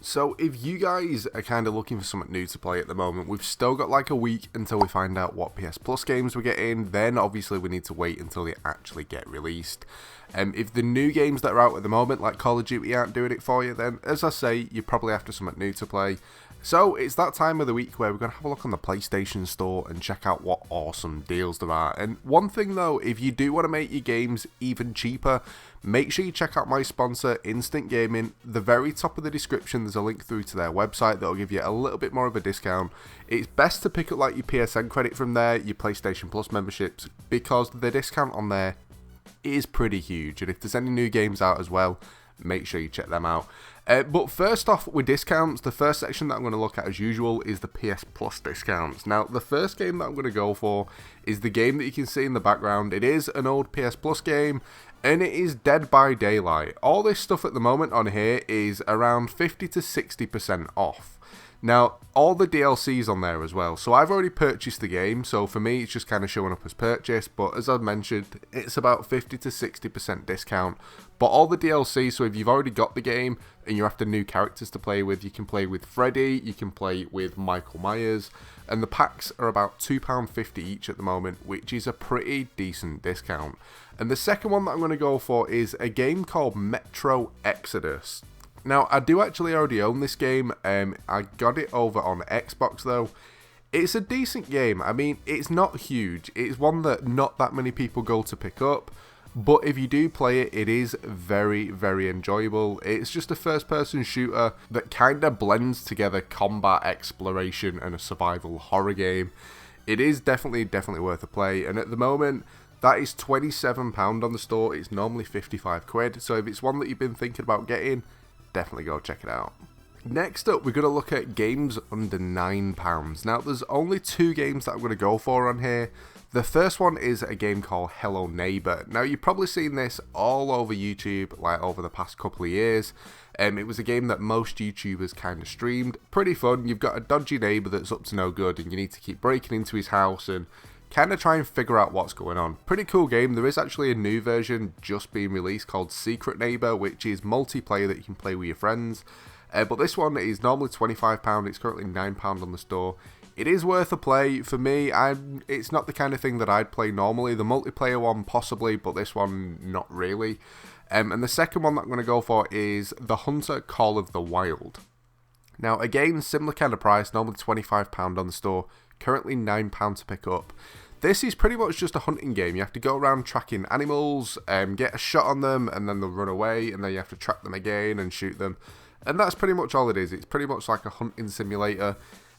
So if you guys are kind of looking for something new to play at the moment, we've still got like a week until we find out what PS Plus games we're getting. Then obviously we need to wait until they actually get released. If the new games that are out at the moment, like Call of Duty, aren't doing it for you, then as I say, you're probably after something new to play. So it's that time of the week where we're going to have a look on the PlayStation Store and check out what awesome deals there are. And one thing though, if you do want to make your games even cheaper, make sure you check out my sponsor, Instant Gaming. The very top of the description, there's a link through to their website that will give you a little bit more of a discount. It's best to pick up like your PSN credit from there, your PlayStation Plus memberships, because the discount on there is pretty huge. And if there's any new games out as well, make sure you check them out. But first off, with discounts, the first section that I'm going to look at as usual is the PS Plus discounts. Now, the first game that I'm going to go for is the game that you can see in the background. It is an old PS Plus game, and it is Dead by Daylight. All this stuff at the moment on here is around 50 to 60% off. Now, all the DLC's on there as well, so I've already purchased the game, so for me it's just kind of showing up as purchase, but as I've mentioned, it's about 50 to 60% discount. But all the DLC, so if you've already got the game and you're after new characters to play with, you can play with Freddy, you can play with Michael Myers, and the packs are about £2.50 each at the moment, which is a pretty decent discount. And the second one that I'm going to go for is a game called Metro Exodus. Now, I do actually already own this game. I got it over on Xbox though. It's a decent game. I mean, it's not huge. It's one that not that many people go to pick up. But if you do play it, it is very, very enjoyable. It's just a first-person shooter that kind of blends together combat, exploration, and a survival horror game. It is definitely worth a play. And at the moment, that is £27 on the store. It's normally 55 quid. So if it's one that you've been thinking about getting, definitely go check it out. Next up, we're going to look at games under £9. Now, there's only two games that I'm going to go for on here. The first one is a game called Hello Neighbor. Now, you've probably seen this all over YouTube, like over the past couple of years. It was a game that most YouTubers kind of streamed. Pretty fun. You've got a dodgy neighbor that's up to no good, and you need to keep breaking into his house and kind of try and figure out what's going on. Pretty cool game. There is actually a new version just being released called Secret Neighbor, which is multiplayer that you can play with your friends. But this one is normally £25. It's currently £9 on the store. It is worth a play. For me, it's not the kind of thing that I'd play normally. The multiplayer one possibly, but this one not really. And the second one that I'm going to go for is The Hunter Call of the Wild. Now again, similar kind of price, normally £25 on the store, currently £9 to pick up. This is pretty much just a hunting game. You have to go around tracking animals, get a shot on them, and then they'll run away, and then you have to track them again and shoot them. And that's pretty much all it is. It's pretty much like a hunting simulator.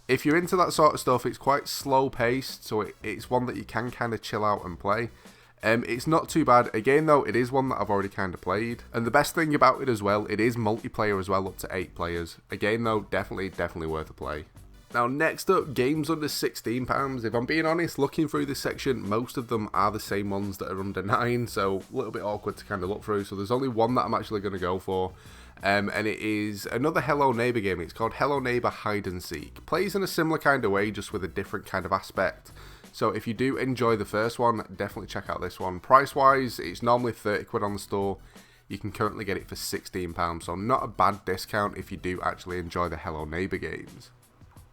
If you're into that sort of stuff, it's quite slow paced, so it's one that you can kind of chill out and play. It's not too bad. Again though, it is one that I've already kind of played. And the best thing about it as well, it is multiplayer as well, up to 8 players. Again though, definitely worth a play. Now next up, games under £16. If I'm being honest, looking through this section, most of them are the same ones that are under 9, so a little bit awkward to kind of look through. So there's only one that I'm actually going to go for. And it is another Hello Neighbor game. It's called Hello Neighbor Hide and Seek. Plays in a similar kind of way, just with a different kind of aspect. So if you do enjoy the first one, definitely check out this one. Price wise, it's normally 30 quid on the store. You can currently get it for £16, so not a bad discount if you do actually enjoy the Hello Neighbor games.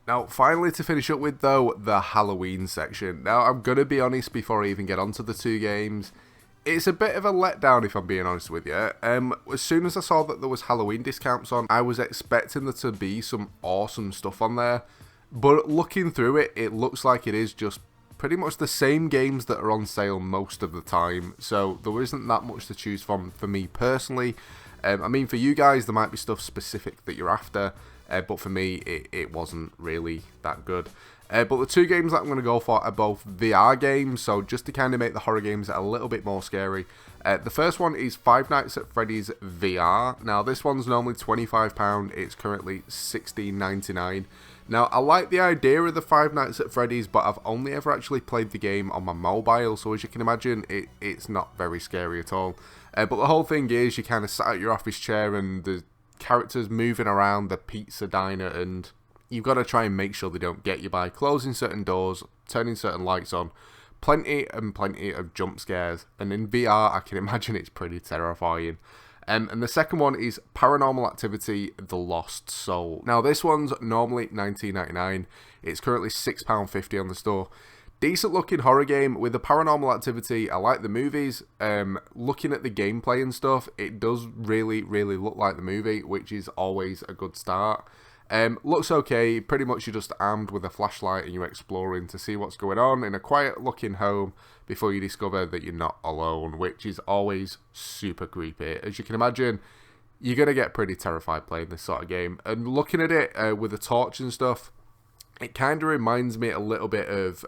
Now, finally to finish up with though, the Halloween section. Now, I'm going to be honest before I even get onto the two games. It's a bit of a letdown if I'm being honest with you. As soon as I saw that there was Halloween discounts on, I was expecting there to be some awesome stuff on there. But looking through it, it looks like it is just pretty much the same games that are on sale most of the time. So there isn't that much to choose from for me personally. I mean, for you guys, there might be stuff specific that you're after. But for me, it wasn't really that good. But the two games that I'm going to go for are both VR games, so just to kind of make the horror games a little bit more scary. The first one is Five Nights at Freddy's VR. Now, this one's normally £25, it's currently $16.99. Now, I like the idea of the Five Nights at Freddy's, but I've only ever actually played the game on my mobile, so as you can imagine, it's not very scary at all. But the whole thing is, you kind of sat at your office chair and the characters moving around the pizza diner, and you've got to try and make sure they don't get you by closing certain doors, turning certain lights on. Plenty of jump scares, and in VR I can imagine it's pretty terrifying. And the second one is Paranormal Activity: The Lost Soul. Now this one's normally $19.99. It's currently £6.50 on the store. Decent looking horror game with the Paranormal Activity. I like the movies. Looking at the gameplay and stuff, it does really look like the movie, which is always a good start. Looks okay. Pretty much you're just armed with a flashlight and you're exploring to see what's going on in a quiet looking home before you discover that you're not alone, which is always super creepy. As you can imagine, you're going to get pretty terrified playing this sort of game. And looking at it with a torch and stuff, it kind of reminds me a little bit of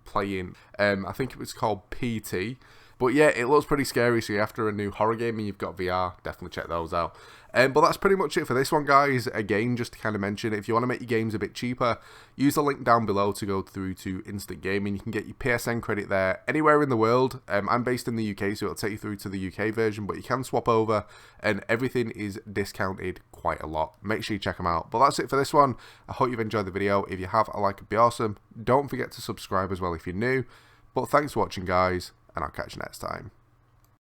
playing, I think it was called PT. But yeah, it looks pretty scary, so you're after a new horror game and you've got VR, definitely check those out. But that's pretty much it for this one, guys. Again, just to kind of mention, if you want to make your games a bit cheaper, use the link down below to go through to Instant Gaming. You can get your PSN credit there anywhere in the world. I'm based in the UK, so it'll take you through to the UK version, but you can swap over, and everything is discounted quite a lot. Make sure you check them out. But that's it for this one. I hope you've enjoyed the video. If you have, a like would be awesome. Don't forget to subscribe as well if you're new. But thanks for watching, guys, and I'll catch you next time.